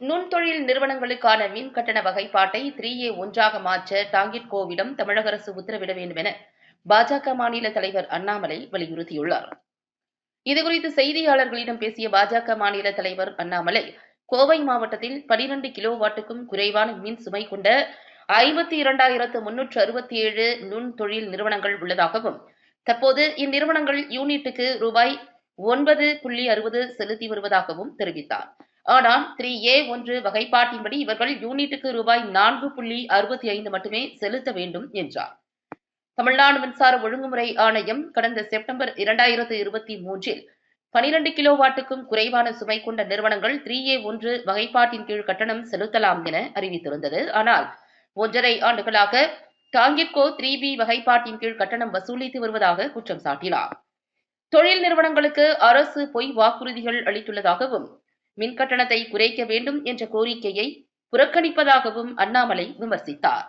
நுண்தொழில் நிறுவனங்களுக்கான மின் கட்டண வகைப்பாட்டை 3A ஒன்றாக மாற்ற டாங்கிட்கோவிடம் தமிழக அரசு உத்தரவிட வேண்டும் என பாஜக மாநில தலைவர் அண்ணாமலை வலியுறுத்தியுள்ளார். இதுகுறித்து செய்தியாளர்களிடம் பேசிய பாஜக மாநில தலைவர் அண்ணாமலை, கோவை மாவட்டத்தில் 12 கிலோவாட்டுக்கும் குறைவான மின் சுமை கொண்ட 52,367 நுண்தொழில் நிறுவனங்கள் உள்ளதாகவும், தற்போது இந்நிறுவனங்கள் யூனிட்டுக்கு ரூபாய் 9.60 செலுத்தி வருவதாகவும் தெரிவித்தார். ஆனால் 3A1 வகைப்பாட்டின்படி இவர்கள் யூனிட்டுக்கு ரூபாய் 4.65 மட்டுமே செலுத்த வேண்டும் என்றார். தமிழ்நாடு மின்சார ஒழுங்குமுறை ஆணையம் கடந்த செப்டம்பர் 2023 12 கிலோவாட்டுக்கும் குறைவான சுமை கொண்ட நிறுவனங்கள் 3A1 வகைப்பாட்டின் கீழ் கட்டணம் செலுத்தலாம் என அறிவித்திருந்தது. ஆனால் 1.5 ஆண்டுகளாக டாங்கிட்கோ 3B வகைப்பாட்டின் கீழ் கட்டணம் வசூலித்து வருவதாக குற்றம் சாட்டினார். தொழில் நிறுவனங்களுக்கு அரசு பொய் வாக்குறுதிகள் அளித்துள்ளதாகவும், மின் கட்டணத்தை குறைக்க வேண்டும் என்ற கோரிக்கையை புறக்கணிப்பதாகவும் அண்ணாமலை விமர்சித்தார்.